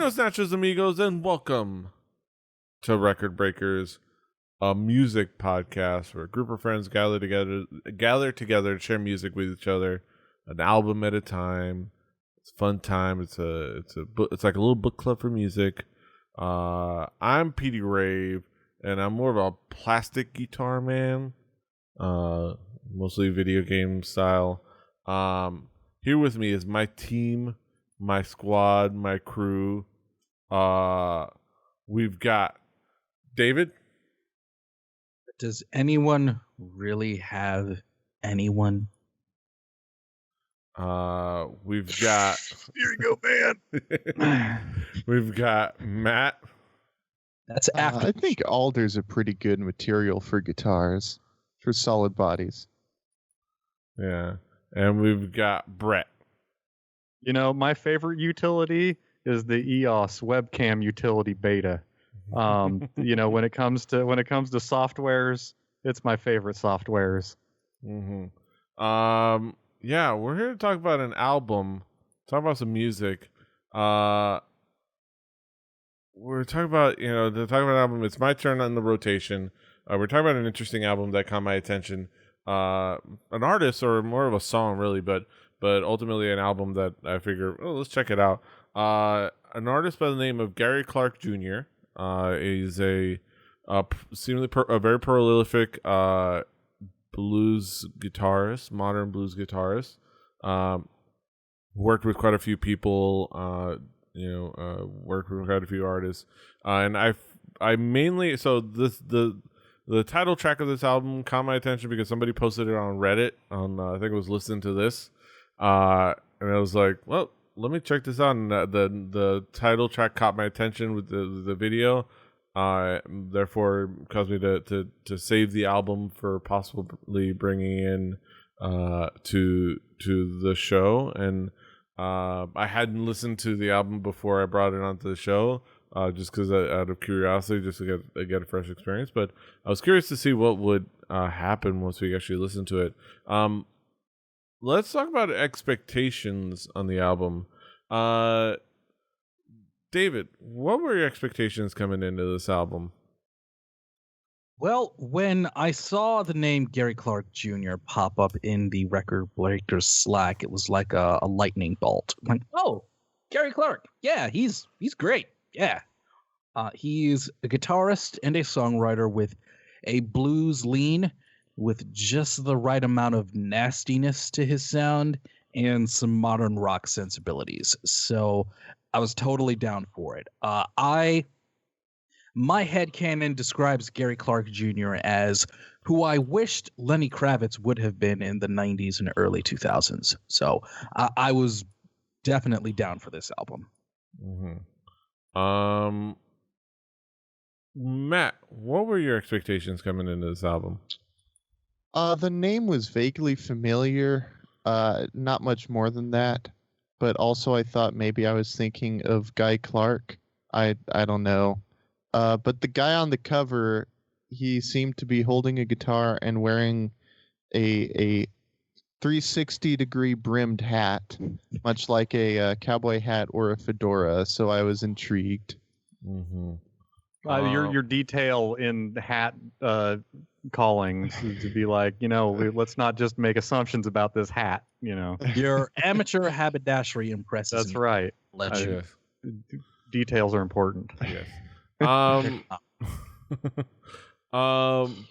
Buenos nachos, amigos, and welcome to Record Breakers, a music podcast where a group of friends gather together to share music with each other, an album at a time. It's a fun time. It's like a little book club for music. I'm Petey Rave, and I'm more of a plastic guitar man, mostly video game style. Here with me is my team, my squad, my crew. We've got David. Does anyone really have anyone? We've got Here you go, man. We've got Matt. That's after. I think alder's a pretty good material for guitars, for solid bodies. Yeah. And we've got Brett. You know, my favorite utility is the EOS webcam utility beta. You know, when it comes to softwares, it's my favorite softwares. Mm-hmm. Yeah, we're here to talk about an album, talk about some music. We're talking about, an album. It's my turn on the rotation. We're talking about an interesting album that caught my attention. An artist, or more of a song, really, but ultimately an album that I figure, let's check it out. An artist by the name of Gary Clark Jr. Is seemingly a very prolific blues guitarist, modern blues guitarist. Worked with quite a few people. Worked with quite a few artists. And I mainly the title track of this album caught my attention because somebody posted it on Reddit. I think it was Listen to This. And I was like, well, let me check this out. And the title track caught my attention with the video. Therefore, caused me to save the album for possibly bringing in to the show. And I hadn't listened to the album before I brought it onto the show, just because out of curiosity, just to get a fresh experience. But I was curious to see what would happen once we actually listen to it. Let's talk about expectations on the album. David, what were your expectations coming into this album? Well, when I saw the name Gary Clark Jr. pop up in the Record Breakers Slack, it was like a lightning bolt. I'm like, oh, Gary Clark. Yeah, he's great. Yeah. He's a guitarist and a songwriter with a blues lean, with just the right amount of nastiness to his sound and some modern rock sensibilities. So I was totally down for it. My headcanon describes Gary Clark Jr. as who I wished Lenny Kravitz would have been in the 90s and early 2000s. So I was definitely down for this album. Mm-hmm. Matt, what were your expectations coming into this album? The name was vaguely familiar, not much more than that, but also I thought maybe I was thinking of Guy Clark. I don't know. But the guy on the cover, he seemed to be holding a guitar and wearing a 360-degree brimmed hat, much like a cowboy hat or a fedora, so I was intrigued. Mm-hmm. Your detail in hat calling to be like, let's not just make assumptions about this hat, Your amateur haberdashery impresses. That's right. Yes. Details are important. Yes.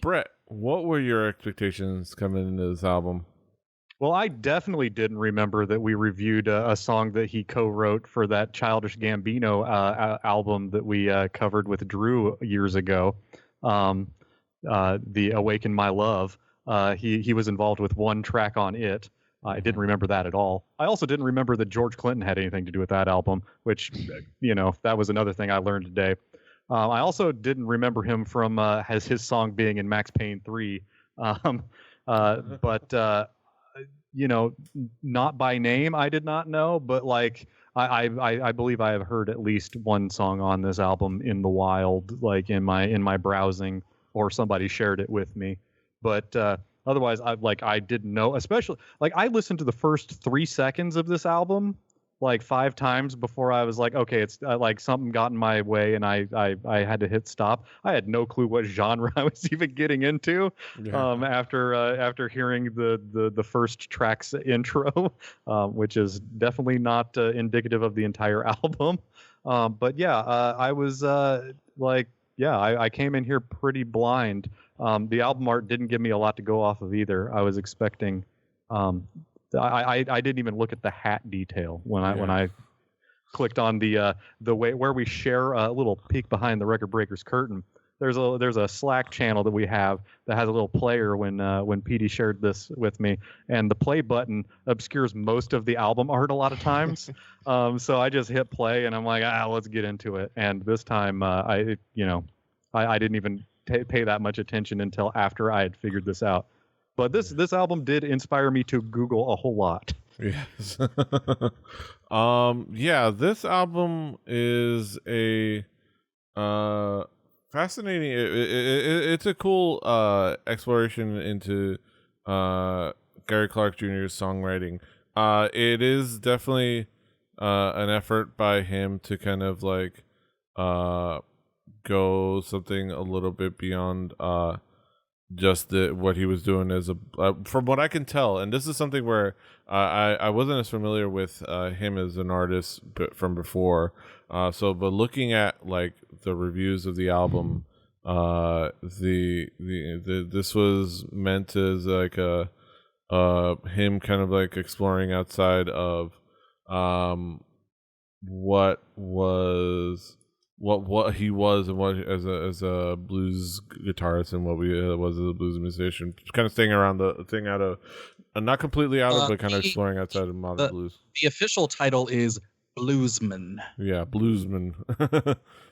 Brett, what were your expectations coming into this album? Well, I definitely didn't remember that we reviewed a song that he co-wrote for that Childish Gambino album that we covered with Drew years ago, the Awaken My Love. He was involved with one track on it. I didn't remember that at all. I also didn't remember that George Clinton had anything to do with that album, which, that was another thing I learned today. I also didn't remember him from his song being in Max Payne 3. But not by name, I did not know, but like I believe I have heard at least one song on this album in the wild, like in my browsing, or somebody shared it with me. But otherwise, I didn't know. Especially, like, I listened to the first 3 seconds of this album, like 5 times before I was like, okay, it's like something got in my way and I had to hit stop. I had no clue what genre I was even getting into. After hearing the first track's intro, which is definitely not indicative of the entire album. But yeah, I was I came in here pretty blind. The album art didn't give me a lot to go off of either. I was expecting. I didn't even look at the hat detail when I clicked on the way where we share a little peek behind the Record Breakers curtain. There's a Slack channel that we have that has a little player when Petey shared this with me, and the play button obscures most of the album art a lot of times. So I just hit play and I'm like, let's get into it. And this time I didn't even pay that much attention until after I had figured this out. But this album did inspire me to Google a whole lot. Yes. This album is a fascinating. It's a cool exploration into Gary Clark Jr.'s songwriting. It is definitely an effort by him to kind of like go something a little bit beyond just what he was doing as a from what I can tell, and this is something where I wasn't as familiar with him as an artist from before, but looking at like the reviews of the album, this was meant as like a him kind of like exploring outside of what he was and what as a blues guitarist and what we was as a blues musician, kind of staying around the thing out of not completely out of but kind of exploring outside of modern blues. The official title is Bluesman. Yeah, Bluesman.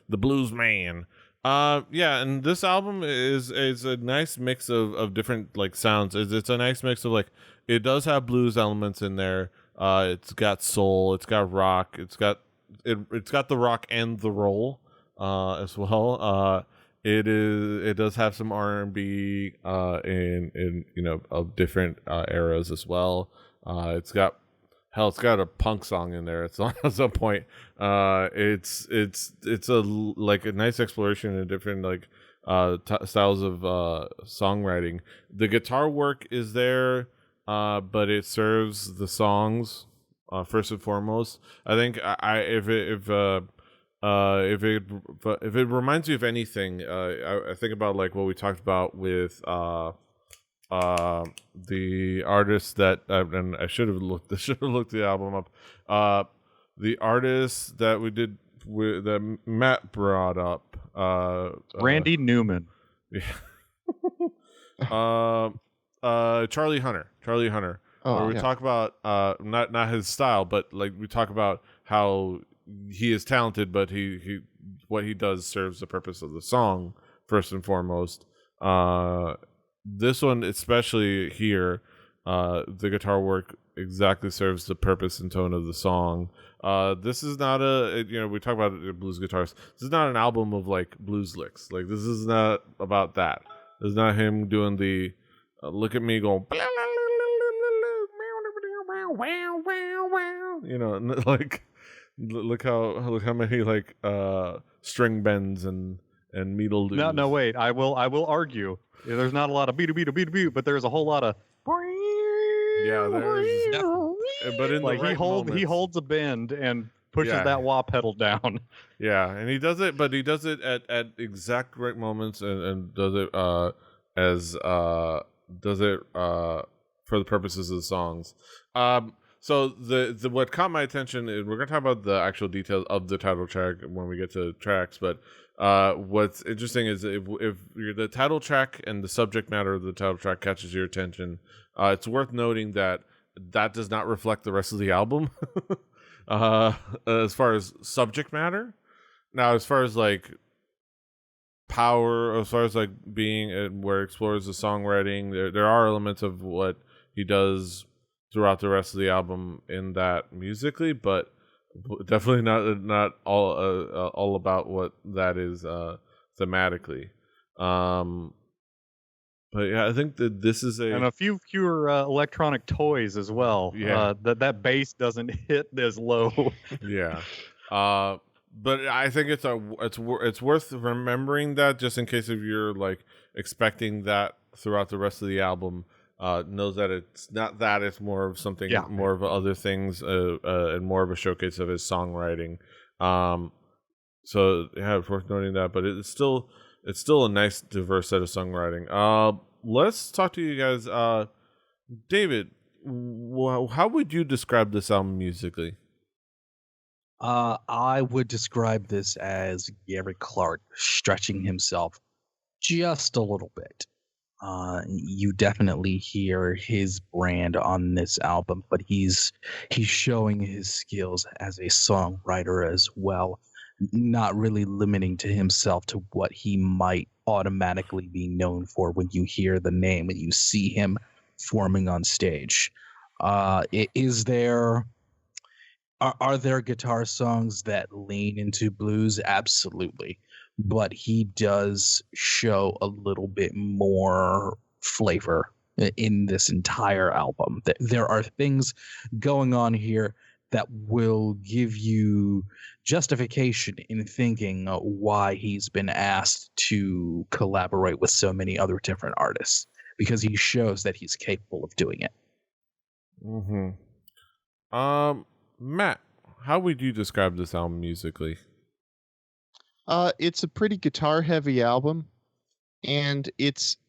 The Blues Man. And this album is a nice mix of different like sounds. It's a nice mix of like, it does have blues elements in there. It's got soul, it's got rock, it's got the rock and the roll as well. It does have some R&B in of different eras as well. It's got a punk song in there at some point. It's a like a nice exploration in different like styles of songwriting. The guitar work is there, but it serves the songs first and foremost. I think if it reminds you of anything, I think about like what we talked about with the artist that and I should have looked the album up. The artist that we did that Matt brought up, Randy Newman. Yeah. Charlie Hunter. Where we talk about not his style, but like we talk about how he is talented, but he what he does serves the purpose of the song first and foremost. This one, especially here, the guitar work exactly serves the purpose and tone of the song. This is not we talk about blues guitars. This is not an album of like blues licks. Like this is not about that. This is not him doing the look at me going. Like look how many like string bends and needle loops. No, wait. I will argue. Yeah, there's not a lot of beat, but there's a whole lot of. Yeah, there's. But in like the right he holds a bend and pushes that wah pedal down. Yeah, and he does it, but he does it at exact right moments and does it for the purposes of the songs. So the what caught my attention is we're gonna talk about the actual details of the title track when we get to tracks, but what's interesting is if the title track and the subject matter of the title track catches your attention, it's worth noting that does not reflect the rest of the album as far as subject matter. Now, as far as like power, as far as like being where it explores the songwriting, there are elements of what he does throughout the rest of the album in that musically, but definitely not all about what that is thematically. But yeah, I think that this is And a few fewer electronic toys as well. Yeah. That bass doesn't hit as low. yeah. But I think it's worth remembering that, just in case if you're like expecting that throughout the rest of the album. Knows that it's not that, it's more of something, more of other things, and more of a showcase of his songwriting. So yeah, it's worth noting that. But it's still a nice, diverse set of songwriting. Let's talk to you guys. David, how would you describe this album musically? I would describe this as Gary Clark stretching himself just a little bit. You definitely hear his brand on this album, but he's showing his skills as a songwriter as well, not really limiting to himself to what he might automatically be known for when you hear the name and you see him forming on stage. Is there are there guitar songs that lean into blues? Absolutely. But he does show a little bit more flavor in this entire album. There are things going on here that will give you justification in thinking why he's been asked to collaborate with so many other different artists, because he shows that he's capable of doing it. Matt, how would you describe this album musically? It's a pretty guitar-heavy album, and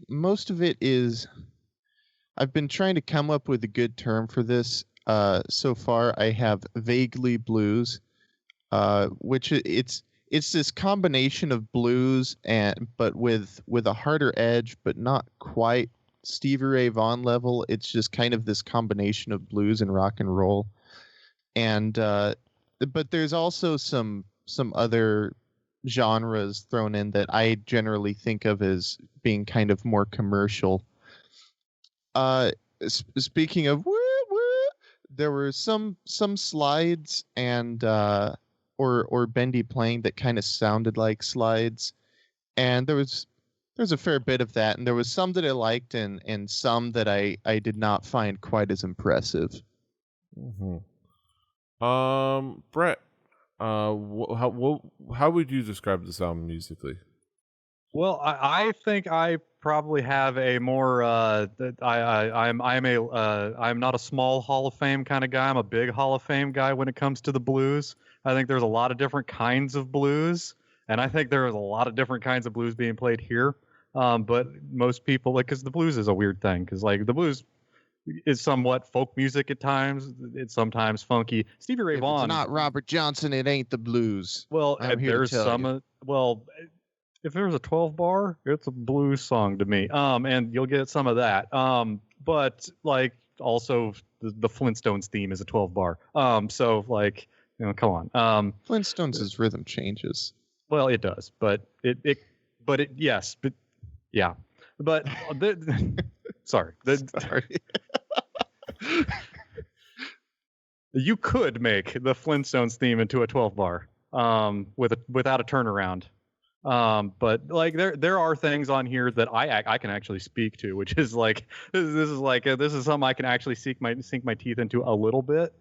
most of it is. I've been trying to come up with a good term for this. So far, I have vaguely blues, which it's this combination of blues but with a harder edge, but not quite Stevie Ray Vaughan level. It's just kind of this combination of blues and rock and roll, and but there's also some other genres thrown in that I generally think of as being kind of more commercial. Speaking of woo woo, there were some slides and or bendy playing that kind of sounded like slides, and there's a fair bit of that, and there was some that I liked and some that I did not find quite as impressive. Brett, how would you describe this album musically? Well, I think I probably have a more I'm not a small Hall of Fame kind of guy. I'm a big Hall of Fame guy when it comes to the blues. I think there's a lot of different kinds of blues, and I think there's a lot of different kinds of blues being played here. But most people, like, because the blues is a weird thing, because like the blues is somewhat folk music at times. It's sometimes funky. Stevie Ray Vaughan. If it's not Robert Johnson, it ain't the blues. Well, there's some. Well, if there's a 12 bar, it's a blues song to me. And you'll get some of that. But like also the Flintstones theme is a 12 bar. So like, you know, come on. Flintstones' rhythm changes. Well, it does, but yes, but yeah, but sorry. Sorry. You could make the Flintstones theme into a 12 bar without a turnaround. But like there are things on here that I can actually speak to, which is like this is something I can actually sink my teeth into a little bit.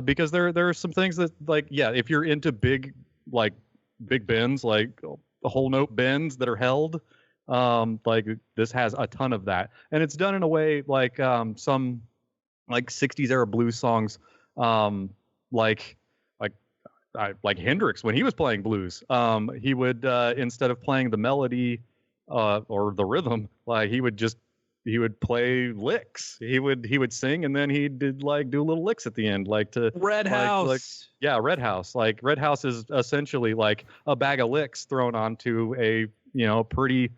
Because there are some things that, like, yeah, if you're into big bends, like whole note bends that are held, like this has a ton of that, and it's done in a way like some like 60s era blues songs, like Hendrix when he was playing blues, he would instead of playing the melody or the rhythm, like he would play licks. He would sing, and then he did like do little licks at the end, like to Red House. Red House. Like Red House is essentially like a bag of licks thrown onto a pretty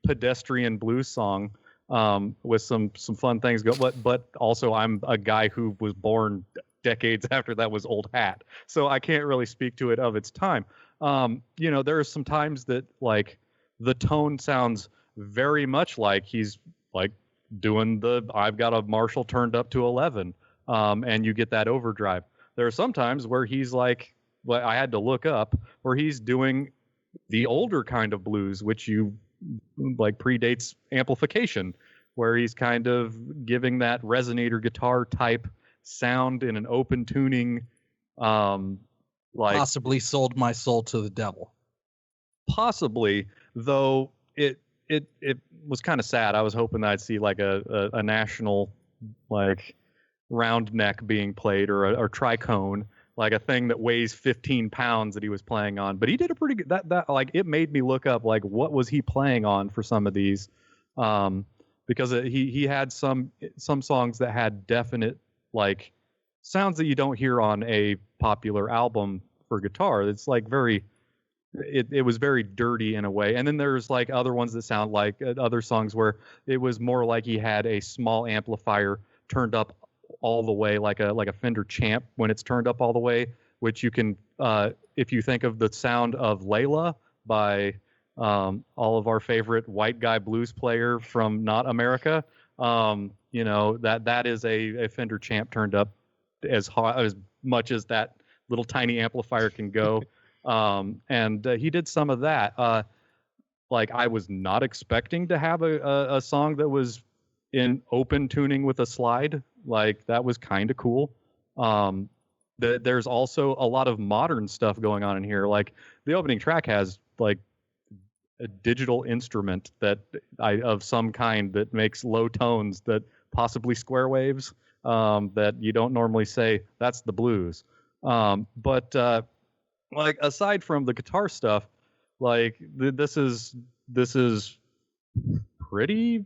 pedestrian blues song, with some fun things go. But also I'm a guy who was born decades after that was old hat, so I can't really speak to it of its time. There are some times that like the tone sounds very much like he's like doing the I've got a Marshall turned up to 11, and you get that overdrive. There are some times where he's like, well, I had to look up, where he's doing the older kind of blues, which you like predates amplification, where he's kind of giving that resonator guitar type sound in an open tuning, like Possibly sold my soul to the devil. possibly, though it was kind of sad. I was hoping that I'd see like a national like round neck being played, or tricone, like a thing that weighs 15 pounds that he was playing on. But he did a pretty good that like it made me look up like what was he playing on for some of these, because he had some songs that had definite like sounds that you don't hear on a popular album for guitar. It's like very it was very dirty in a way. And then there's like other ones that sound like other songs where it was more like he had a small amplifier turned up all the way, like a Fender Champ when it's turned up all the way, which you can if you think of the sound of Layla by all of our favorite white guy blues player from not America, you know, that is a Fender Champ turned up as much as that little tiny amplifier can go. And he did some of that. Like I was not expecting to have a song that was in open tuning with a slide. Like that was kind of cool. There's also a lot of modern stuff going on in here. Like the opening track has like a digital instrument that of some kind that makes low tones that possibly square waves, that you don't normally say that's the blues. But like aside from the guitar stuff, like this is pretty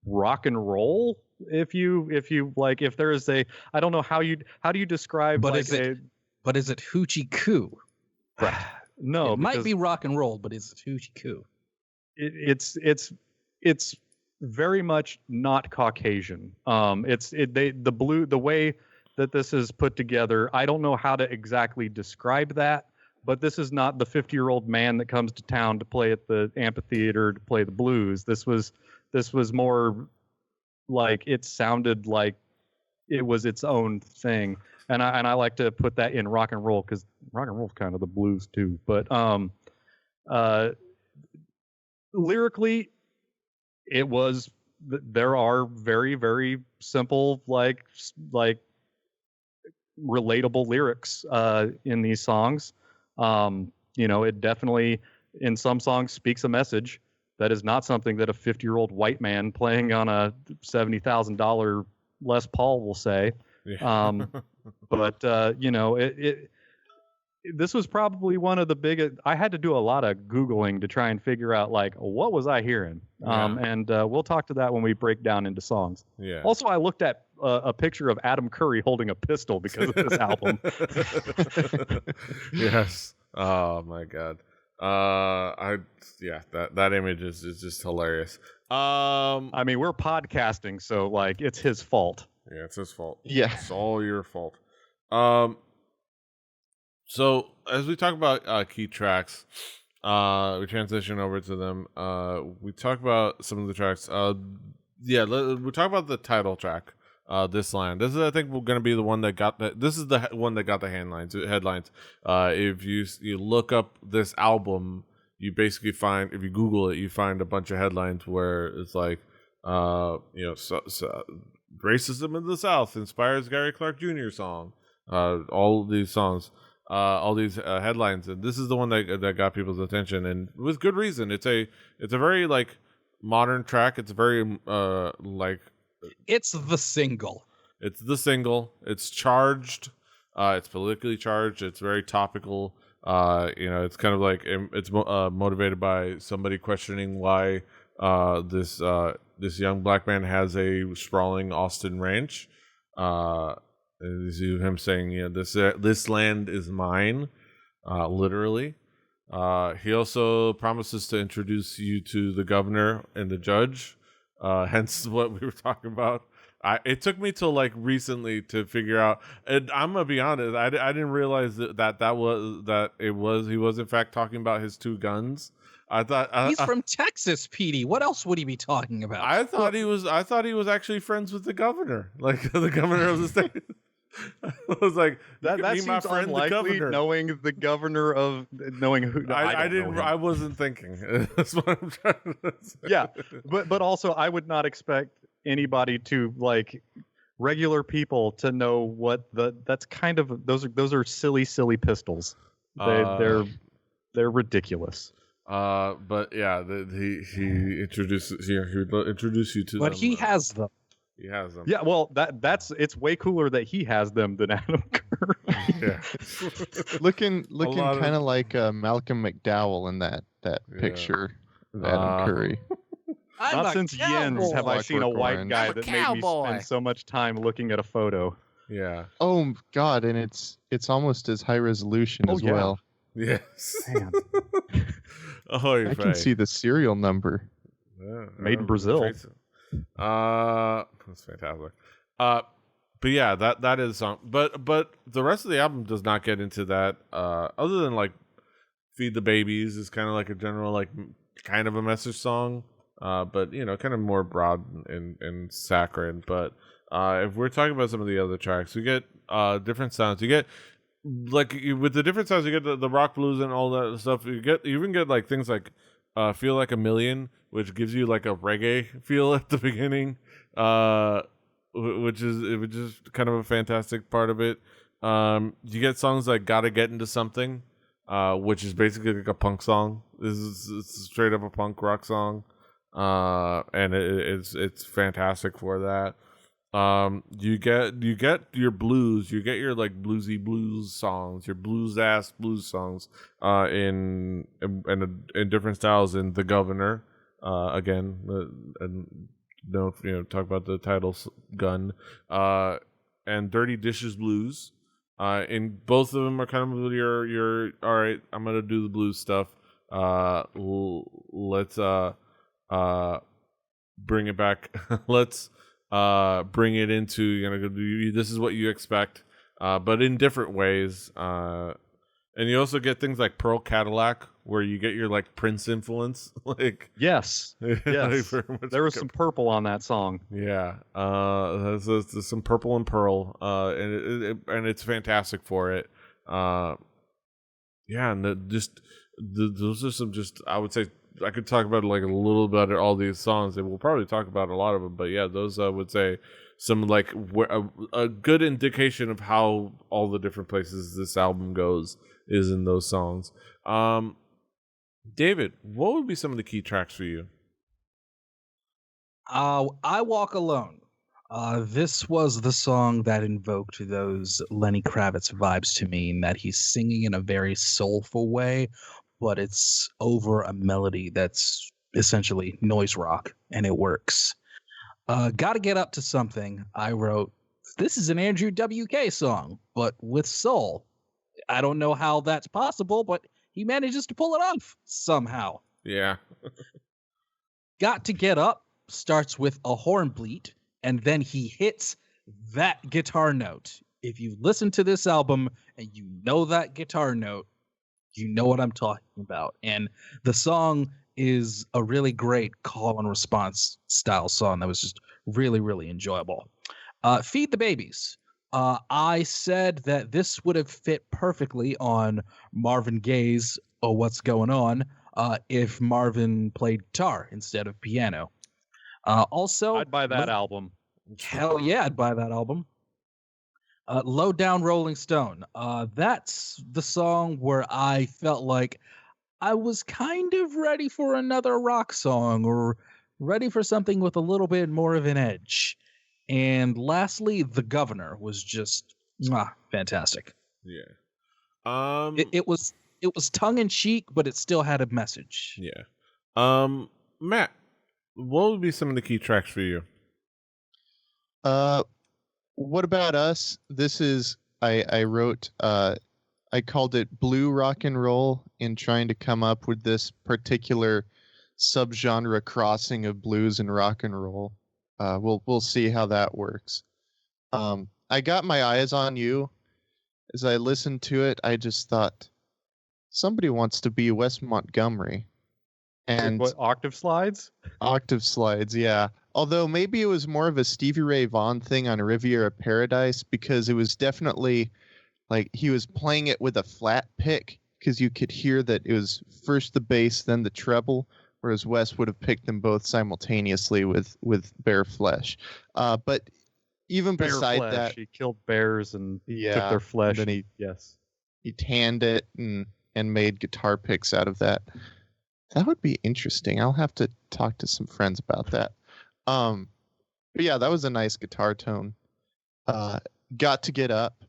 rock and roll. If you like, if there is a, I don't know how do you describe, But like is it hoochie coo? No, it might be rock and roll, but is it hoochie coo? It's very much not Caucasian. The way that this is put together, I don't know how to exactly describe that, but this is not the 50-year-old man that comes to town to play at the amphitheater to play the blues. This was more like it sounded like it was its own thing. And I like to put that in rock and roll, because rock and roll is kind of the blues too. But lyrically, there are very, very simple, like relatable lyrics in these songs. You know, it definitely in some songs speaks a message that is not something that a 50-year-old white man playing on a $70,000 Les Paul will say. Yeah. But you know, this was probably one of the biggest. I had to do a lot of Googling to try and figure out like what was I hearing. Yeah. And we'll talk to that when we break down into songs. Yeah. Also, I looked at a picture of Adam Curry holding a pistol because of this album. Yes. Oh my God. That image is just hilarious. I mean, we're podcasting, so like it's his fault. Yeah, it's his fault. Yeah. It's all your fault. So as we talk about key tracks, we transition over to them. We talk about some of the tracks. We talk about the title track. This Land. This is, I think, going to be the one that got the. This is the one that got the headlines. If you look up this album, you basically find, if you Google it, you find a bunch of headlines where it's like, racism in the South inspires Gary Clark Jr. song. All these songs, all these headlines, and this is the one that got people's attention, and with good reason. It's a very like modern track. It's very It's the single. It's the single. It's charged. It's politically charged. It's very topical. It's kind of like it's motivated by somebody questioning why this young black man has a sprawling Austin ranch. You see him saying, this land is mine, literally. He also promises to introduce you to the governor and the judge. Hence what we were talking about. It took me till like recently to figure out, and I'm gonna be honest, I didn't realize he was in fact talking about his two guns. I thought he's from Texas, Petey. What else would he be talking about? I thought he was actually friends with the governor, like the governor of the state. I was like, That that seems my friend, the unlikely, governor. knowing the governor of knowing who. I don't know didn't. him. I wasn't thinking. That's what I'm trying to say. Yeah, but also I would not expect anybody to like regular people to know what that's kind of those are silly pistols. They're ridiculous. But yeah, he introduces he would introduce you to But them. he has them. He has them. Yeah, well, it's way cooler that he has them than Adam Curry. Yeah. Looking lot of- kind of like Malcolm McDowell in that Yeah. picture of Adam Curry. I'm Not a since Jens have I seen a Clockwork white Orange. guy I'm a that made me cowboy. spend so much time looking at a photo. Yeah. Oh God, and it's almost as high resolution Oh, as yeah. well. Yes. Man. Oh, I can see the serial number. Made in Brazil. That's fantastic. But yeah, that is song. But the rest of the album does not get into that. Other than like "Feed the Babies" is kind of like a general like kind of a message song. But you know, kind of more broad and saccharine. But if we're talking about some of the other tracks, we get different sounds. You get like with the different sounds, you get the rock blues and all that stuff. You even get like things like "Feel Like a Million," which gives you like a reggae feel at the beginning. Which is kind of a fantastic part of it. You get songs like "Gotta Get Into Something," which is basically like a punk song. It's straight up a punk rock song, and it's fantastic for that. You get your blues, you get your like bluesy blues songs, your blues songs, in different styles in "The Governor," again, and don't talk about the title gun, and "Dirty Dishes Blues." In both of them are kind of your all right, I'm gonna do the blues stuff. Let's bring it back. Let's bring it into this is what you expect, but in different ways. And you also get things like "Pearl Cadillac," where you get your like Prince influence. Like Yes. like, Yes. very much There was some purple on that song. yeah, there's some purple and pearl, and it's fantastic for it. Yeah, and those are some just I would say I could talk about like a little bit all these songs, and we'll probably talk about a lot of them. But yeah, those I would say some like a good indication of how all the different places this album goes is in those songs. David, what would be some of the key tracks for you? I Walk Alone. This was the song that invoked those Lenny Kravitz vibes to me, in that he's singing in a very soulful way, but it's over a melody that's essentially noise rock, and it works. Gotta Get Up to Something. I wrote, this is an Andrew WK song, but with soul. I don't know how that's possible, but he manages to pull it off somehow. Yeah. Got to Get Up starts with a horn bleat, and then he hits that guitar note. If you listen to this album and you know that guitar note, you know what I'm talking about. And the song is a really great call and response style song that was just really, really enjoyable. Feed the Babies. I said that this would have fit perfectly on Marvin Gaye's "Oh What's Going On" if Marvin played guitar instead of piano. Also, I'd buy that album. Hell yeah, I'd buy that album. Low Down Rolling Stone. That's the song where I felt like I was kind of ready for another rock song, or ready for something with a little bit more of an edge. And lastly, The Governor was just fantastic. Yeah. It was tongue in cheek, but it still had a message. Yeah. Matt, what would be some of the key tracks for you? What About Us? This is I wrote I called it blue rock and roll in trying to come up with this particular subgenre crossing of blues and rock and roll. We'll see how that works. I Got My Eyes on You. As I listened to it, I just thought somebody wants to be Wes Montgomery. And What, octave slides? octave slides, yeah. Although maybe it was more of a Stevie Ray Vaughan thing on Riviera Paradise, because it was definitely like he was playing it with a flat pick, because you could hear that it was first the bass, then the treble, whereas Wes would have picked them both simultaneously with bare flesh. But even Bear beside flesh. that, He killed bears and took yeah, their flesh. and then he he tanned it and made guitar picks out of that. That would be interesting. I'll have to talk to some friends about that. But yeah, that was a nice guitar tone. Got to Get Up.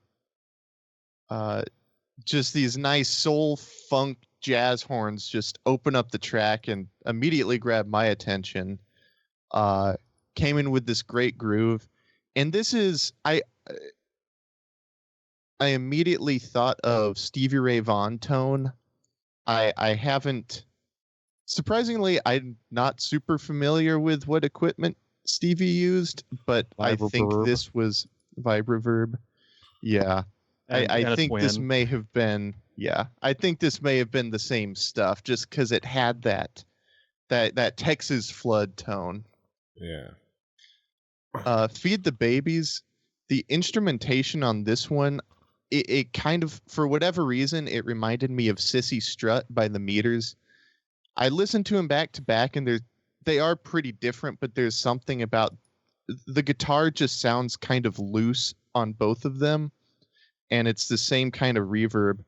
Just these nice soul funk jazz horns just open up the track and immediately grab my attention. Came in with this great groove. And this is I immediately thought of Stevie Ray Vaughan tone. I haven't, surprisingly, I'm not super familiar with what equipment Stevie used, but I think this was Vibraverb. Yeah. I think this may have been, I think this may have been the same stuff, just because it had that Texas flood tone. Yeah. Feed the Babies, the instrumentation on this one, it kind of, for whatever reason, it reminded me of Sissy Strut by the Meters. I listened to them back to back, and they are pretty different, but there's something about the guitar just sounds kind of loose on both of them, and it's the same kind of reverb.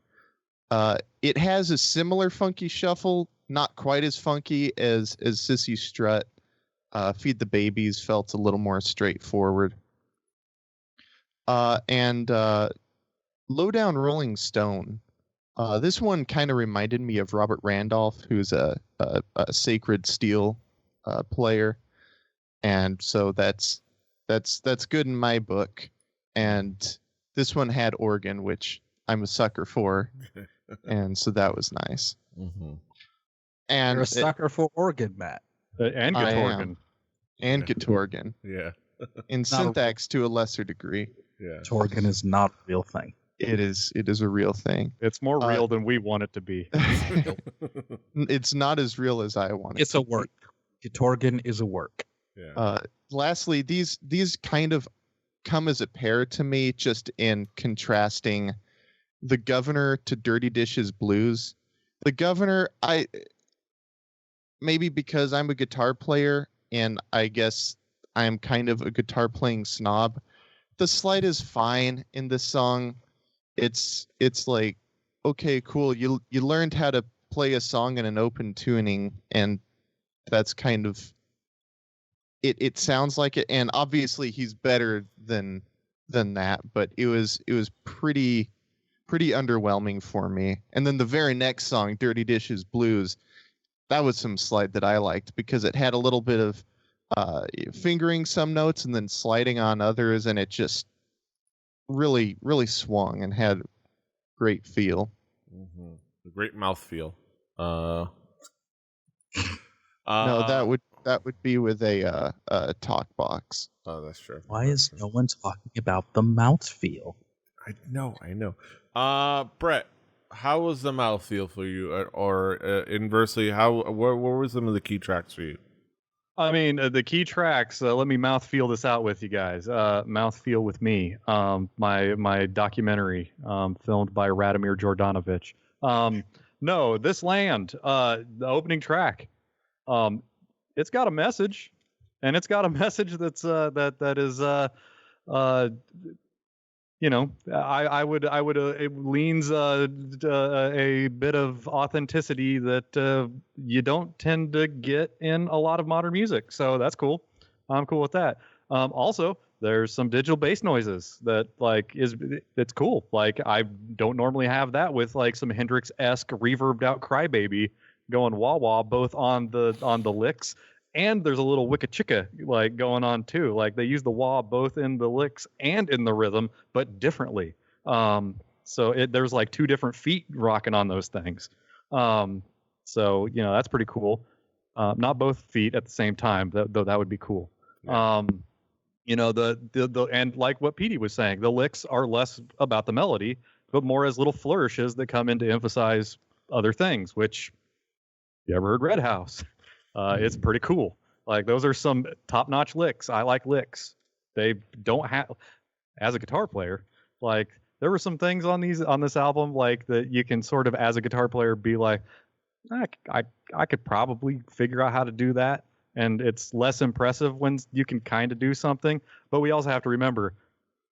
It has a similar funky shuffle, not quite as funky as Sissy Strut. Feed the Babies felt a little more straightforward. And Low Down Rolling Stone. This one kind of reminded me of Robert Randolph, who's a Sacred Steel player, and so that's good in my book. And this one had organ, which I'm a sucker for, and so that was nice. Mm-hmm. And you're a sucker for organ, Matt, and Guitorgan, and Guitorgan. Yeah, in Syntax to a lesser degree. Yeah, Guitorgan is not a real thing. It is a real thing. It's more real than we want it to be. It's not as real as I want it. It's a work. Guitorgan is a work. Yeah. Lastly, these kind of come as a pair to me, just in contrasting the Governor to Dirty Dishes Blues. The Governor, maybe because I'm a guitar player and I guess I'm kind of a guitar playing snob, the slide is fine in this song. It's like, okay, cool. You learned how to play a song in an open tuning, and that's kind of it sounds like it. And obviously he's better than that, but it was pretty underwhelming for me. And then the very next song, Dirty Dishes Blues, that was some slide that I liked, because it had a little bit of fingering some notes and then sliding on others, and it just really swung and had great feel. Mm-hmm. A great mouth feel. No, that would be with a talk box. Oh, that's true. Why is no one talking about the mouth feel? I know. Brett, how was the mouth feel for you, or inversely, what were some of the key tracks for you? I mean, the key tracks. Let me mouth feel this out with you guys. Mouth feel with me. My documentary, filmed by Radomir Jordanovich. No, This Land. The opening track. It's got a message, and it's got a message that's that is I would it leans a bit of authenticity that you don't tend to get in a lot of modern music. So that's cool. I'm cool with that. Also, there's some digital bass noises that it's cool. Like, I don't normally have that with like some Hendrix-esque reverbed out Crybaby going wah wah both on the licks. And there's a little wicka chicka like going on too. Like, they use the wah both in the licks and in the rhythm, but differently. So there's like two different feet rocking on those things. So that's pretty cool. Not both feet at the same time, though that would be cool. Yeah. The and like what Petey was saying, the licks are less about the melody, but more as little flourishes that come in to emphasize other things. Which, you ever heard Red House? It's pretty cool. Like those are some top-notch licks. I like licks. They don't have, as a guitar player, like there were some things on this album like that you can sort of as a guitar player be like, I could probably figure out how to do that, and it's less impressive when you can kind of do something. But we also have to remember,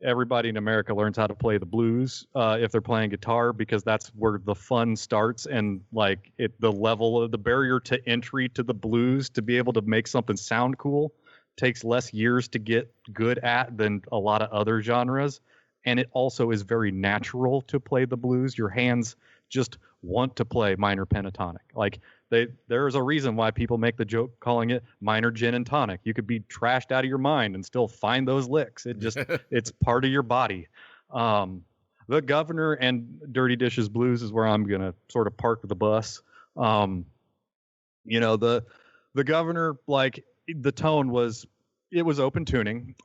everybody in America learns how to play the blues if they're playing guitar, because that's where the fun starts, and like the level of the barrier to entry to the blues to be able to make something sound cool takes less years to get good at than a lot of other genres. And it also is very natural to play the blues. Your hands just want to play minor pentatonic. Like there's a reason why people make the joke calling it minor gin and tonic. You could be trashed out of your mind and still find those licks. It just it's part of your body. The Governor and Dirty Dishes Blues is where I'm gonna sort of park the bus. The Governor, like the tone was open tuning.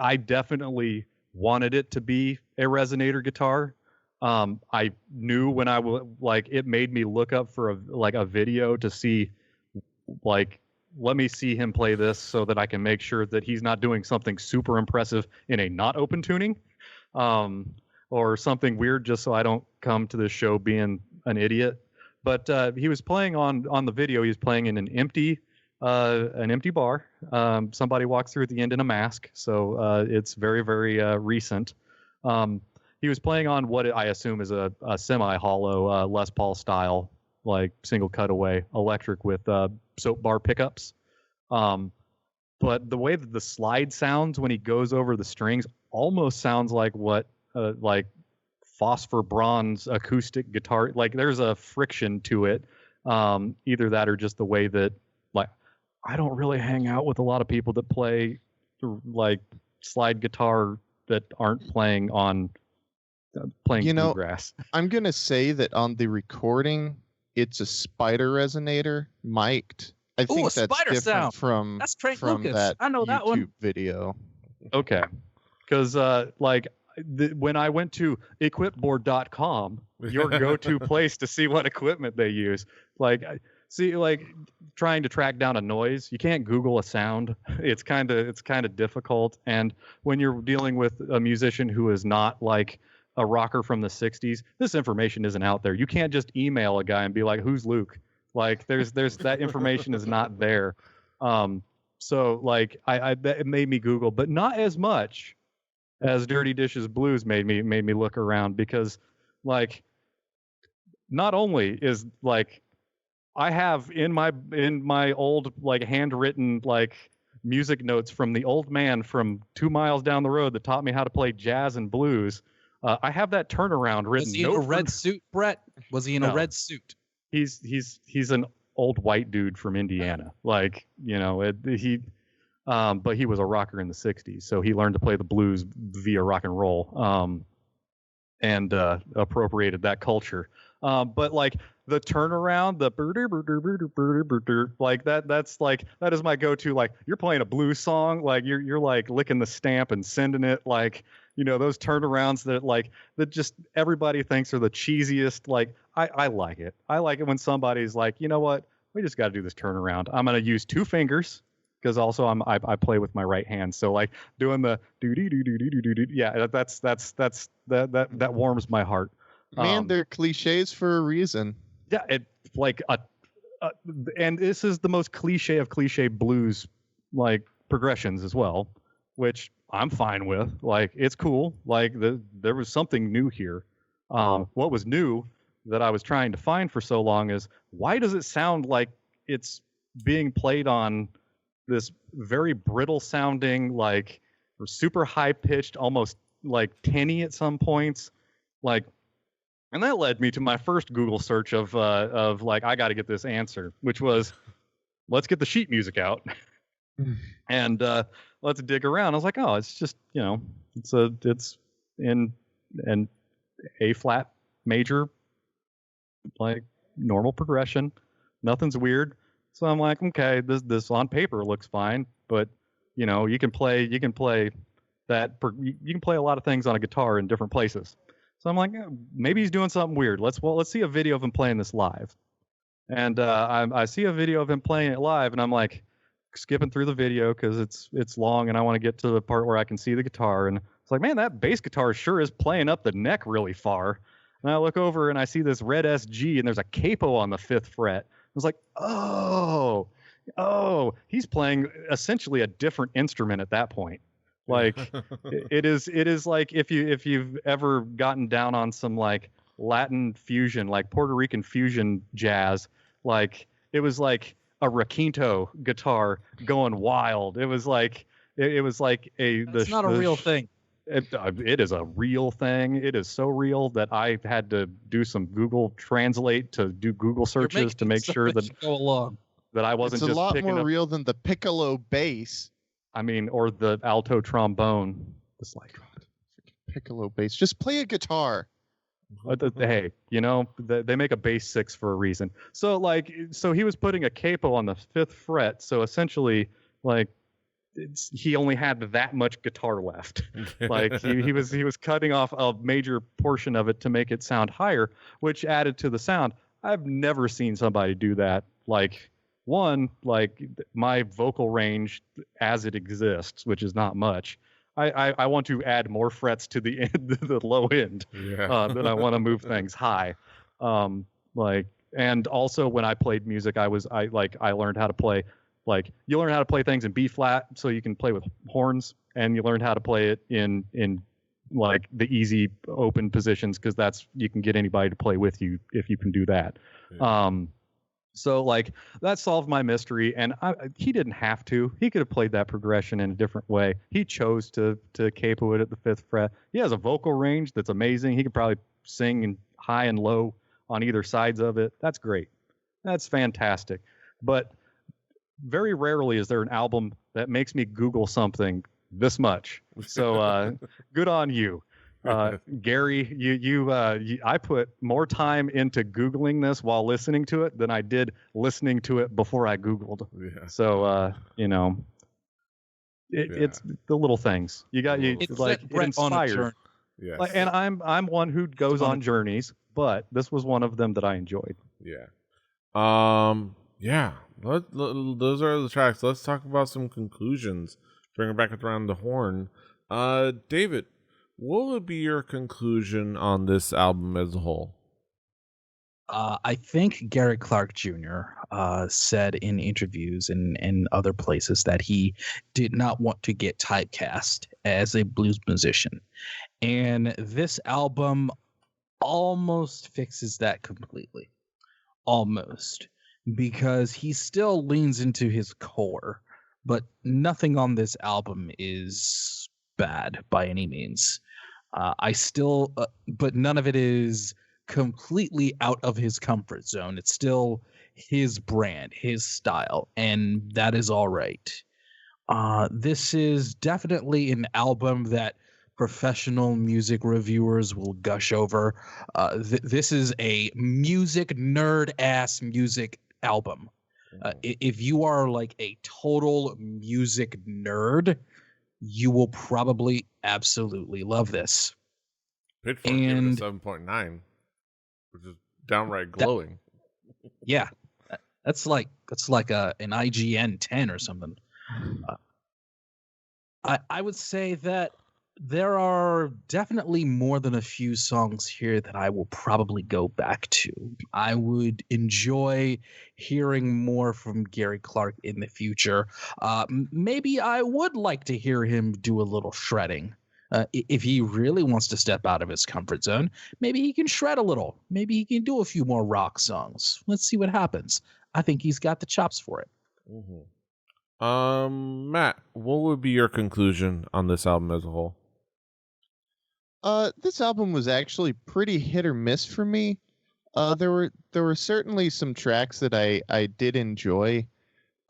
I definitely wanted it to be a resonator guitar. I knew when it made me look up for a video to see, like, let me see him play this so that I can make sure that he's not doing something super impressive in a not open tuning, or something weird, just so I don't come to this show being an idiot. But he was playing on the video. He was playing in an empty bar. Somebody walks through at the end in a mask, so it's very, very recent. He was playing on what I assume is a semi-hollow Les Paul style, like single cutaway electric with soap bar pickups. But the way that the slide sounds when he goes over the strings almost sounds like what like phosphor bronze acoustic guitar. Like there's a friction to it. Either that or just the way that, like, I don't really hang out with a lot of people that play like slide guitar that aren't playing bluegrass. I'm gonna say that on the recording, it's a spider resonator mic'd. I think that's different sound. from That's Frank from Lucas. that I know that YouTube one. video. Okay, because when I went to equipboard.com, your go-to place to see what equipment they use, trying to track down a noise, you can't Google a sound. It's kind of difficult. And when you're dealing with a musician who is not like a rocker from the 60s, this information isn't out there. You can't just email a guy and be like, who's Luke? Like there's that information is not there. So like it made me Google, but not as much as Dirty Dishes Blues made me look around, because like not only is like I have in my old like handwritten like music notes from the old man from 2 miles down the road that taught me how to play jazz and blues. I have that turnaround written. Was he in a red suit, Brett? Was he in a red suit? He's an old white dude from Indiana. Like, but he was a rocker in the 60s, so he learned to play the blues via rock and roll, and appropriated that culture. But like the turnaround, the like that is my go-to. Like you're playing a blues song, like you're like licking the stamp and sending it, like those turnarounds that just everybody thinks are the cheesiest. Like I like it. I like it when somebody's like, you know what, we just got to do this turnaround. I'm gonna use 2 fingers. Because also I play with my right hand, so like doing the do do do do do do do. Yeah, that warms my heart. Man, they're cliches for a reason. Yeah, it like and this is the most cliche of cliche blues like progressions as well, which I'm fine with. Like it's cool. Like there was something new here. What was new that I was trying to find for so long is, why does it sound like it's being played on this very brittle sounding, like super high pitched, almost like tinny at some points, like, and that led me to my first Google search of like, I got to get this answer, which was, let's get the sheet music out and let's dig around. I was like, oh, it's just, it's in an A flat major, like normal progression, nothing's weird. So I'm like, okay, this on paper looks fine, but you can play that. You can play a lot of things on a guitar in different places. So I'm like, maybe he's doing something weird. Let's see a video of him playing this live. And I see a video of him playing it live, and I'm like skipping through the video because it's long, and I want to get to the part where I can see the guitar. And it's like, man, that bass guitar sure is playing up the neck really far. And I look over and I see this red SG, and there's a capo on the 5th fret. I was like, oh, he's playing essentially a different instrument at that point. Like it is like if you've ever gotten down on some like Latin fusion, like Puerto Rican fusion jazz, like it was like a requinto guitar going wild. It was like It's not a real thing. It is a real thing. It is so real that I had to do some Google Translate to do Google searches to make sure that go along. that I wasn't It's a just lot picking more up. real than the piccolo bass. I mean, or the alto trombone. It's like Piccolo bass. Just play a guitar. hey, they make a bass 6 for a reason. So he was putting a capo on the 5th fret. So essentially, like, he only had that much guitar left. Like he was cutting off a major portion of it to make it sound higher, which added to the sound. I've never seen somebody do that. Like my vocal range as it exists, which is not much. I want to add more frets to the end, the low end, than I want to move things high. And also when I played music, I learned how to play. Like you learn how to play things in B flat, so you can play with horns, and you learn how to play it in like the easy open positions, because you can get anybody to play with you if you can do that. Yeah. So like that solved my mystery, and he didn't have to. He could have played that progression in a different way. He chose to capo it at the 5th fret. He has a vocal range that's amazing. He could probably sing in high and low on either sides of it. That's great. That's fantastic. But very rarely is there an album that makes me Google something this much. So good on you. Gary, I put more time into Googling this while listening to it than I did listening to it before I Googled. Yeah. So, it's the little things you got. It inspired. Yes. And I'm one who goes on journeys, but this was one of them that I enjoyed. Yeah. Yeah. Those are the tracks. Let's talk about some conclusions. Bring it back around the horn. David, what would be your conclusion on this album as a whole? I think Gary Clark Jr. Said in interviews and other places that he did not want to get typecast as a blues musician. And this album almost fixes that completely. Almost. Because he still leans into his core, but nothing on this album is bad by any means. But none of it is completely out of his comfort zone. It's still his brand, his style, and that is all right. This is definitely an album that professional music reviewers will gush over. This is a music nerd-ass music album. If you are like a total music nerd, you will probably absolutely love this. Pitchfork gave it a 7.9, which is downright glowing. Yeah, that's like an IGN 10 or something. I would say that there are definitely more than a few songs here that I will probably go back to. I would enjoy hearing more from Gary Clark in the future. Maybe I would like to hear him do a little shredding. If he really wants to step out of his comfort zone, maybe he can shred a little. Maybe he can do a few more rock songs. Let's see what happens. I think he's got the chops for it. Mm-hmm. Matt, what would be your conclusion on this album as a whole? This album was actually pretty hit or miss for me. There were certainly some tracks that I did enjoy,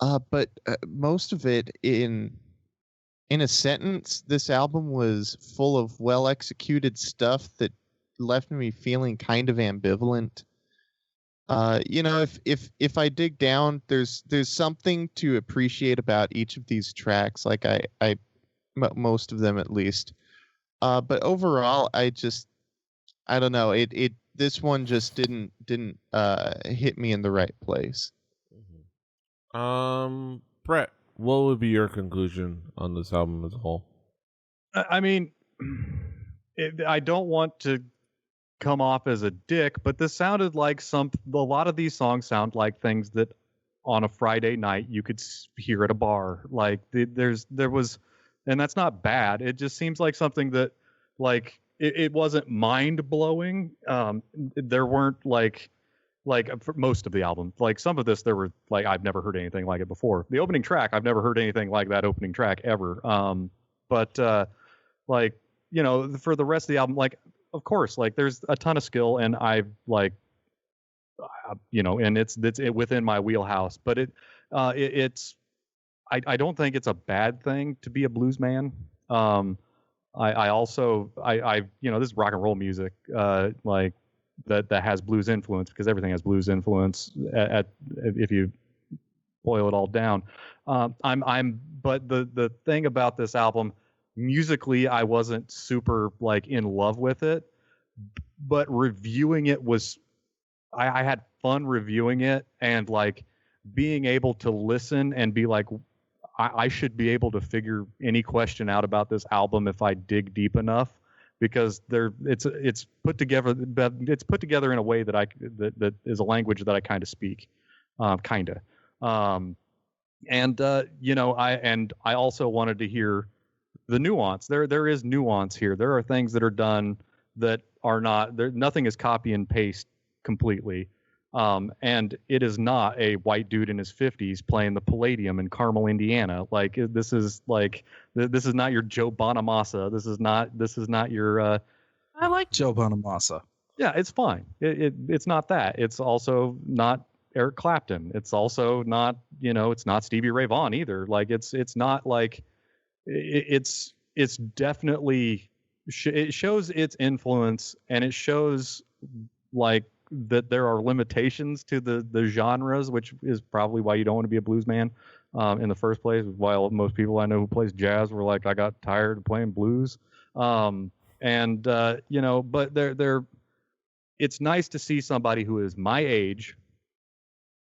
but most of it in a sentence, this album was full of well executed stuff that left me feeling kind of ambivalent. If I dig down, there's something to appreciate about each of these tracks. Like most of them at least. But overall, I don't know. this one just didn't hit me in the right place. Brett, what would be your conclusion on this album as a whole? I mean, I don't want to come off as a dick, but this sounded like a lot of these songs sound like things that on a Friday night you could hear at a bar. Like there was, and that's not bad. It just seems like something that, like, it wasn't mind blowing. There weren't like for most of the album, like some of this, there were like, I've never heard anything like it before. The opening track, I've never heard anything like that opening track ever. But like, you know, for the rest of the album, like, of course, like there's a ton of skill, and I like, you know, and it's within my wheelhouse. But it's I don't think it's a bad thing to be a blues man. I also you know, this is rock and roll music, like that has blues influence, because everything has blues influence if you boil it all down. But the thing about this album, musically, I wasn't super like in love with it, but reviewing it was, I had fun reviewing it, and like being able to listen and be like, I should be able to figure any question out about this album if I dig deep enough, because it's put together in a way that that is a language that I kind of speak, you know, I also wanted to hear the nuance. There is nuance here. There are things that are done that are not there. Nothing is copy and paste completely. And it is not a white dude in his 50s playing the Palladium in Carmel, Indiana. Like, this is not your Joe Bonamassa. This is not your. I like Joe Bonamassa. Yeah, it's fine. It's not that. It's also not Eric Clapton. It's also not, you know, it's not Stevie Ray Vaughan either. Like, it's not like, it's definitely, it shows its influence, and it shows like that there are limitations to the genres, which is probably why you don't want to be a blues man in the first place. While most people I know who plays jazz were like, I got tired of playing blues. You know, but it's nice to see somebody who is my age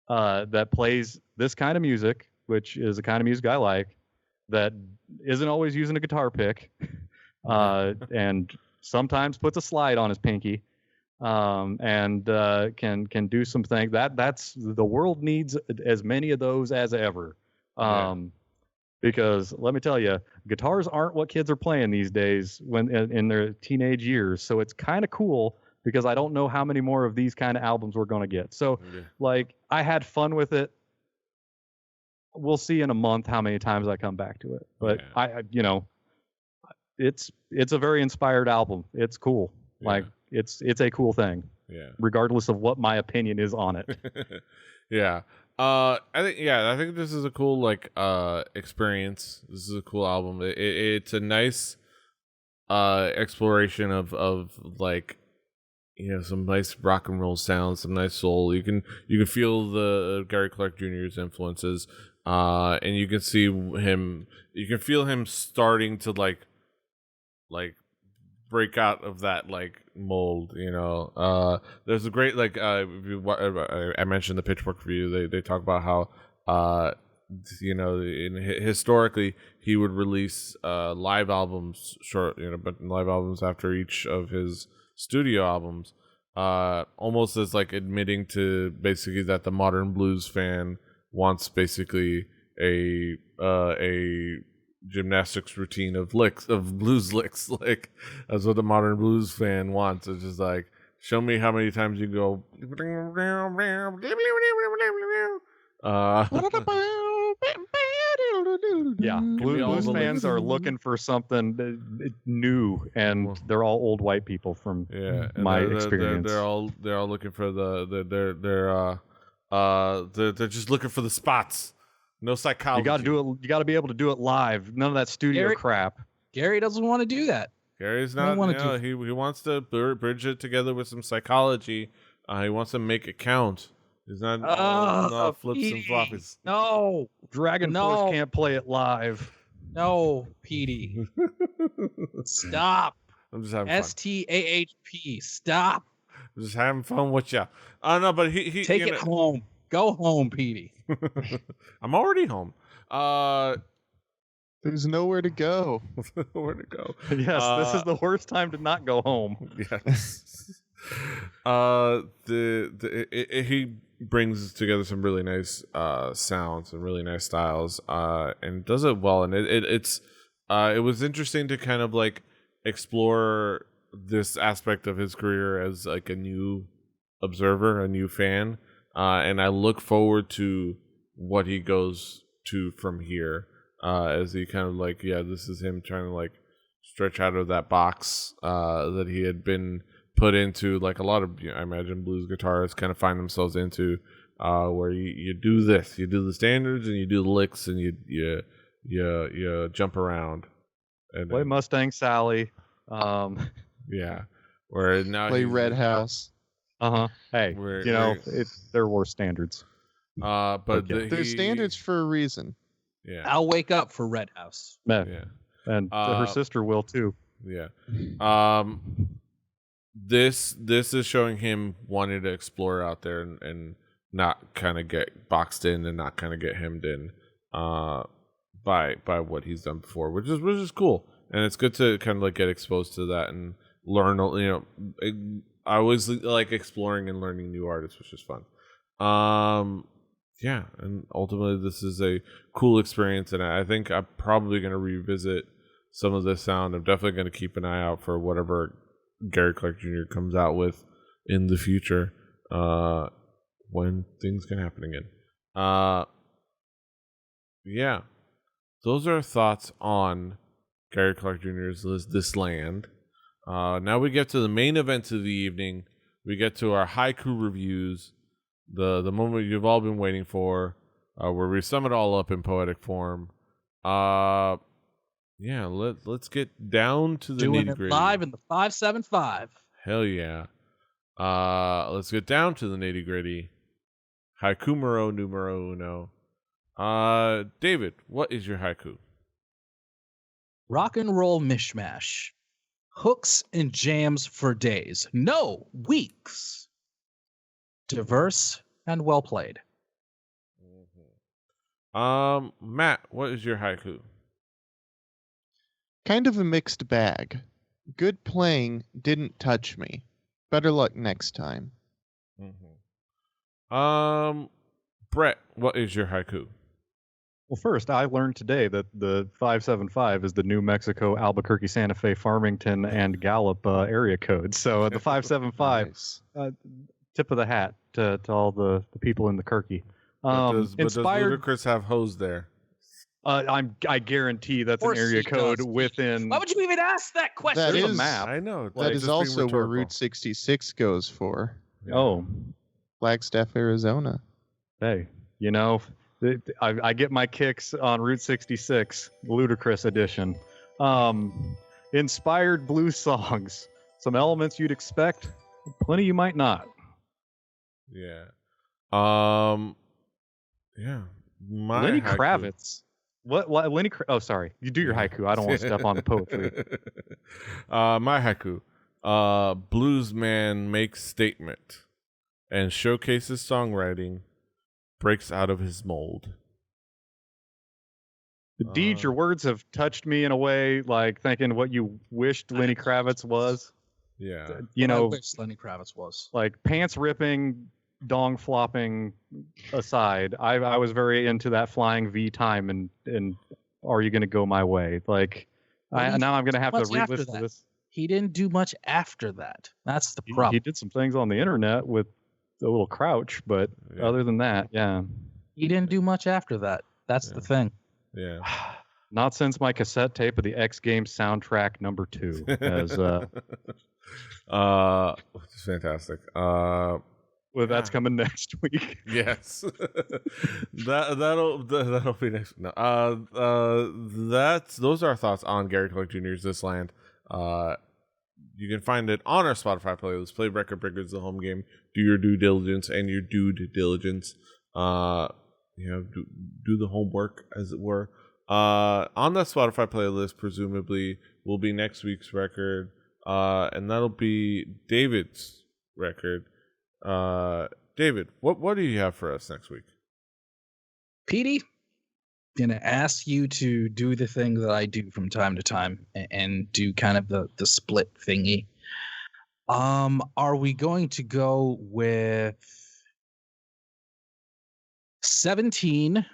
that plays this kind of music, which is the kind of music I like, that isn't always using a guitar pick, and sometimes puts a slide on his pinky, and can do some things. That's the world needs as many of those as ever. Because let me tell you, guitars aren't what kids are playing these days when in their teenage years. So it's kind of cool, because I don't know how many more of these kind of albums we're going to get. So like, I had fun with it. We'll see in a month how many times I come back to it. But I you know, it's a very inspired album. It's cool. Like, it's a cool thing. Yeah. Regardless of what my opinion is on it. Yeah. I think this is a cool like experience. This is a cool album. It's a nice exploration of like, you know, some nice rock and roll sounds, some nice soul. You can feel the Gary Clark Jr.'s influences, and you can see him. You can feel him starting to like break out of that like mold, you know. There's a great like I mentioned the Pitchfork review. They talk about how you know, historically he would release live albums but live albums after each of his studio albums, almost as like admitting to basically that the modern blues fan wants basically a gymnastics routine of blues licks. Like, that's what the modern blues fan wants. It's just like, show me how many times you go yeah, blues fans are looking for something new, and they're all old white people from my experience. They're all looking for they're just looking for the spots. No psychology. You got to do it. You got to be able to do it live. None of that studio crap. Gary doesn't want to do that. Gary's not. He wants to bridge it together with some psychology. He wants to make it count. He's not flips and floppies. No, Dragon Force can't play it live. No, Petey. Stop. I'm just having STAHP. Stop. just having fun with you. No, but he Take you it home. Go home, Petey. I'm already home. There's nowhere to go. Where to go? Yes, this is the worst time to not go home. Yes. He brings together some really nice sounds and really nice styles, and does it well. And it was interesting to kind of like explore this aspect of his career as like a new observer, a new fan, and I look forward to what he goes to from here. As he kind of like, this is him trying to like stretch out of that box that he had been put into, like a lot of, I imagine, blues guitarists kind of find themselves into, where you do this, you do the standards and you do the licks and you jump around and Play Mustang Sally. yeah, where now Play Red House. Hey, there were standards. But there's standards for a reason. Yeah, I'll wake up for Red House. Yeah, and her sister will too. Yeah. This is showing him wanting to explore out there and not kind of get boxed in and not kind of get hemmed in by what he's done before, which is cool. And it's good to kind of like get exposed to that and learn. I always like exploring and learning new artists, which is fun. Yeah, and ultimately this is a cool experience, and I think I'm probably going to revisit some of this sound. I'm definitely going to keep an eye out for whatever Gary Clark Jr. comes out with in the future, when things can happen again. Yeah, those are our thoughts on Gary Clark Jr.'s This Land. Now we get to the main event of the evening. We get to our haiku reviews. The moment you've all been waiting for, where we sum it all up in poetic form. Let's get down to the Doing nitty-gritty. it live in the 575. Hell yeah. Let's get down to the nitty-gritty. Haiku numero uno. David, what is your haiku? Rock and roll mishmash. Hooks and jams for days. No, weeks. Diverse and well played. Matt, what is your haiku? Kind of a mixed bag. Good playing didn't touch me. Better luck next time. Brett, what is your haiku? Well, first, I learned today that the 575 is the New Mexico, Albuquerque, Santa Fe, Farmington, and Gallup area code. So the 575, Nice. tip of the hat to all the people in the Kirky. Does Inspired. Ludacris have hose there? I guarantee that's an course area he code does. within. Why would you even ask that question? That There's a is- map. I know. That is also where Route 66 goes for. Oh, Flagstaff, Arizona. hey, I get my kicks on Route 66, Ludacris edition. Inspired blues songs. Some elements you'd expect, plenty you might not. Yeah. Yeah. My Lenny haiku. Kravitz. What Lenny? Oh, sorry. You do your haiku. I don't want to step on the poetry. My haiku. Blues man makes statement and showcases songwriting, breaks out of his mold. Deej, your words have touched me in a way, like thinking what you wished Lenny Kravitz was. Yeah. You What I know, wish Lenny Kravitz was. like pants ripping, dong flopping aside, I was very into that flying V time and Are You Gonna Go My Way? Like, now I'm gonna have to What's after relist that? this. He didn't do much after that. That's the He problem. did some things on the internet with a little crouch, but Yeah. other than that, yeah. He didn't do much after that. That's the thing. Yeah. Not since my cassette tape of the X Games soundtrack number 2. As It's fantastic. well, that's coming next week. Yes. that'll be next. No. Those are our thoughts on Gary Clark Jr.'s This Land. You can find it on our Spotify playlist. Play Record Breakers, the home game. Do your due diligence and your dude diligence. Do the homework, as it were. On that Spotify playlist, presumably, will be next week's record, and that'll be David's record. David, what do you have for us next week? Petey, gonna ask you to do the thing that I do from time to time and do kind of the split thingy. Are we going to go with 17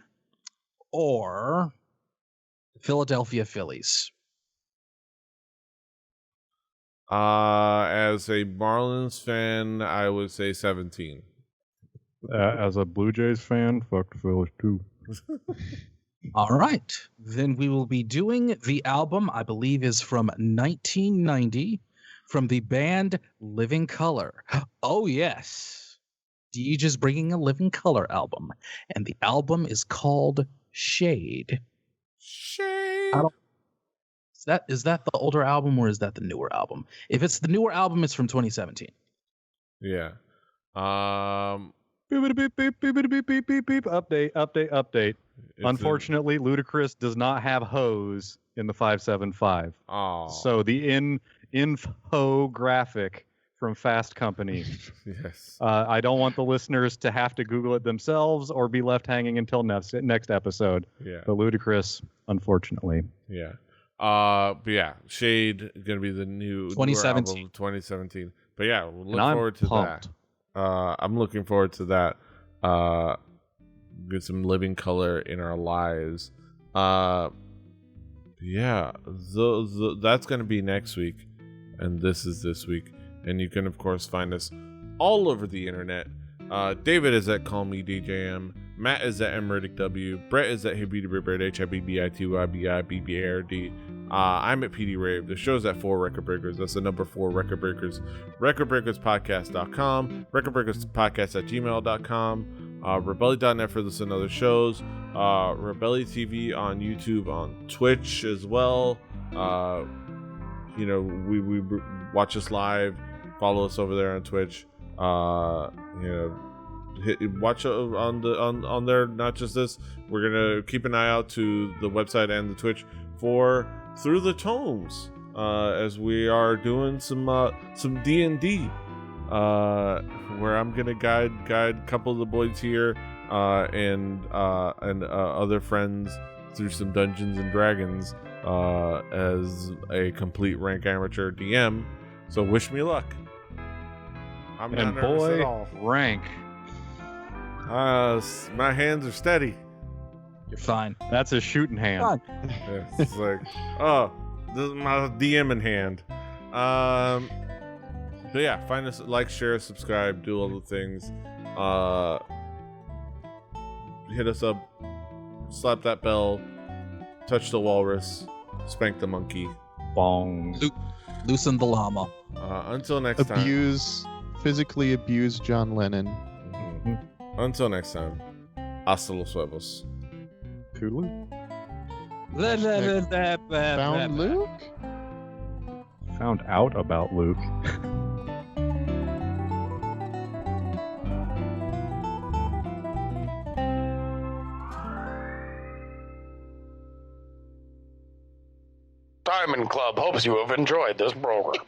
or Philadelphia Phillies? As a Marlins fan, I would say 17. As a Blue Jays fan, fuck the Phillies too. All right. Then we will be doing the album, I believe is from 1990, from the band Living Color. Oh, yes. Deej is bringing a Living Color album, and the album is called Shade. Shade. Is that the older album or is that the newer album? If it's the newer album, it's from 2017. Yeah. Beep, beep, beep, beep, beep, beep, beep, beep. Update. Unfortunately, Ludacris does not have hose in the 575. So the infographic from Fast Company. Yes. I don't want the listeners to have to Google it themselves or be left hanging until next episode. Yeah. But Ludacris, unfortunately. Yeah. But yeah, Shade gonna be the new 2017. album, 2017. But yeah, we'll look And forward I'm to pumped. that. I'm looking forward to that. Get some living color in our lives. Yeah, that's gonna be next week, and this is this week. And you can of course find us all over the internet. David is at Call Me DJM. Matt is at MRiddickW. Brett is at HibBittyBird, HIBBITYBIBBARD. I'm at PD Rave. The show's at 4 Record Breakers. That's the number 4 Record Breakers. RecordBreakersPodcast.com. RecordBreakersPodcast@gmail.com. Rebelly.net for this and other shows. Rebelly TV on YouTube, on Twitch as well. We watch us live. Follow us over there on Twitch. Watch on there. Not just this. We're gonna keep an eye out to the website and the Twitch for Through the Tomes, as we are doing some D&D, where I'm gonna guide a couple of the boys here and other friends through some Dungeons and Dragons as a complete rank amateur DM. So wish me luck. I'm not nervous at all. Rank. My hands are steady. You're fine. That's a shooting hand. Fine. Yeah, it's like, this is my DM in hand. But yeah, find us, like, share, subscribe, do all the things. Hit us up, slap that bell, touch the walrus, spank the monkey. Bong. Loosen the llama. Until next time. Physically abuse John Lennon. Mm-hmm. Until next time. Hasta los huevos. Toodaloo. Found Luke? Found out about Luke. Diamond Club hopes you have enjoyed this program.